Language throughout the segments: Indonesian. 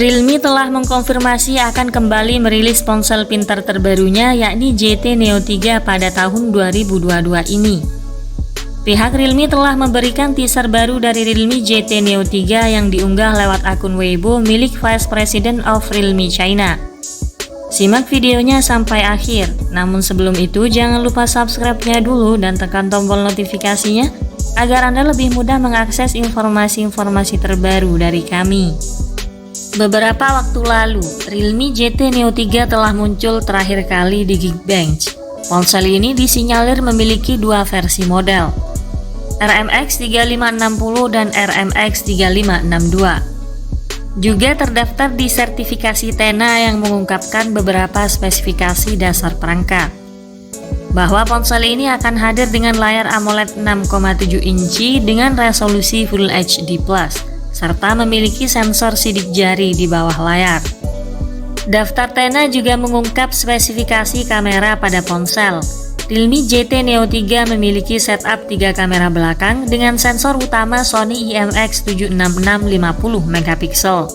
Realme telah mengkonfirmasi akan kembali merilis ponsel pintar terbarunya yakni GT Neo 3 pada tahun 2022 ini. Pihak Realme telah memberikan teaser baru dari Realme GT Neo 3 yang diunggah lewat akun Weibo milik Vice President of Realme China. Simak videonya sampai akhir, namun sebelum itu jangan lupa subscribe-nya dulu dan tekan tombol notifikasinya agar Anda lebih mudah mengakses informasi-informasi terbaru dari kami. Beberapa waktu lalu, Realme GT Neo 3 telah muncul terakhir kali di Geekbench. Ponsel ini disinyalir memiliki dua versi model, RMX 3560 dan RMX 3562. Juga terdaftar di sertifikasi TENA yang mengungkapkan beberapa spesifikasi dasar perangkat. Bahwa ponsel ini akan hadir dengan layar AMOLED 6,7 inci dengan resolusi Full HD+, serta memiliki sensor sidik jari di bawah layar. Daftar TENA juga mengungkap spesifikasi kamera pada ponsel. Realme GT Neo 3 memiliki setup 3 kamera belakang dengan sensor utama Sony IMX766 50 megapiksel,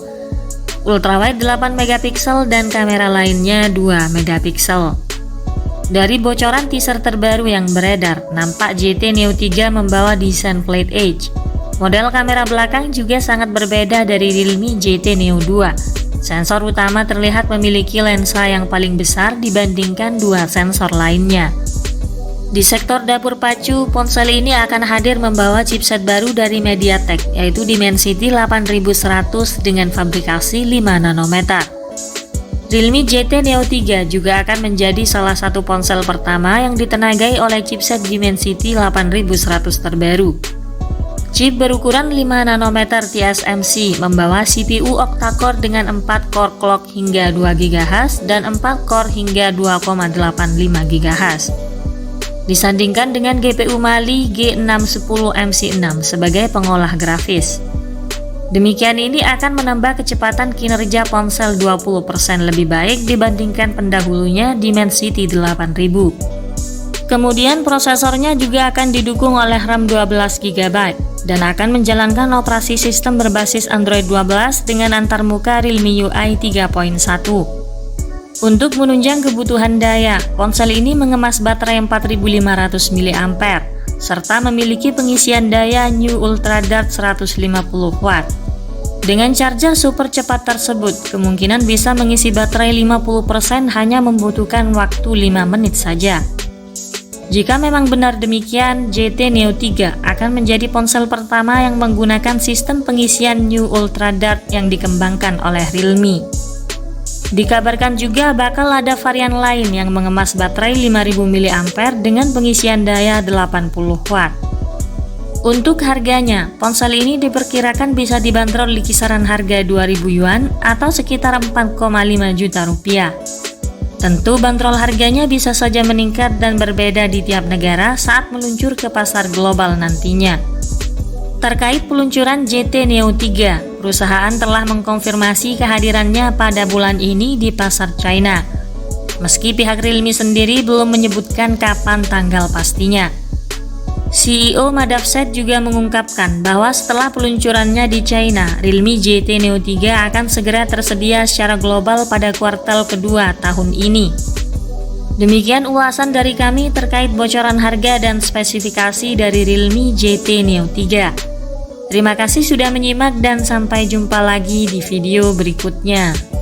ultrawide 8 megapiksel dan kamera lainnya 2 megapiksel. Dari bocoran teaser terbaru yang beredar, nampak GT Neo 3 membawa desain Plate Edge. Model kamera belakang juga sangat berbeda dari Realme GT Neo 2. Sensor utama terlihat memiliki lensa yang paling besar dibandingkan dua sensor lainnya. Di sektor dapur pacu, ponsel ini akan hadir membawa chipset baru dari MediaTek, yaitu Dimensity 8100 dengan fabrikasi 5 nanometer. Realme GT Neo 3 juga akan menjadi salah satu ponsel pertama yang ditenagai oleh chipset Dimensity 8100 terbaru. Chip berukuran 5 nanometer TSMC membawa CPU octa-core dengan 4 core clock hingga 2 GHz dan 4 core hingga 2,85 GHz. Disandingkan dengan GPU Mali G610MC6 sebagai pengolah grafis. Demikian ini akan menambah kecepatan kinerja ponsel 20% lebih baik dibandingkan pendahulunya Dimensity 8000. Kemudian prosesornya juga akan didukung oleh RAM 12 GB dan akan menjalankan operasi sistem berbasis Android 12 dengan antarmuka Realme UI 3.1. Untuk menunjang kebutuhan daya, ponsel ini mengemas baterai 4500 mAh serta memiliki pengisian daya New Ultra Dart 150 Watt. Dengan charger super cepat tersebut, kemungkinan bisa mengisi baterai 50% hanya membutuhkan waktu 5 menit saja. Jika memang benar demikian, GT Neo 3 akan menjadi ponsel pertama yang menggunakan sistem pengisian New Ultra Dart yang dikembangkan oleh Realme. Dikabarkan juga bakal ada varian lain yang mengemas baterai 5000 mAh dengan pengisian daya 80 Watt. Untuk harganya, ponsel ini diperkirakan bisa dibanderol di kisaran harga 2000 yuan atau sekitar 4,5 juta rupiah. Tentu bandrol harganya bisa saja meningkat dan berbeda di tiap negara saat meluncur ke pasar global nantinya. Terkait peluncuran GT Neo 3, perusahaan telah mengkonfirmasi kehadirannya pada bulan ini di pasar China. Meski pihak Realme sendiri belum menyebutkan kapan tanggal pastinya. CEO Madafset juga mengungkapkan bahwa setelah peluncurannya di China, Realme GT Neo 3 akan segera tersedia secara global pada kuartal kedua tahun ini. Demikian ulasan dari kami terkait bocoran harga dan spesifikasi dari Realme GT Neo 3. Terima kasih sudah menyimak dan sampai jumpa lagi di video berikutnya.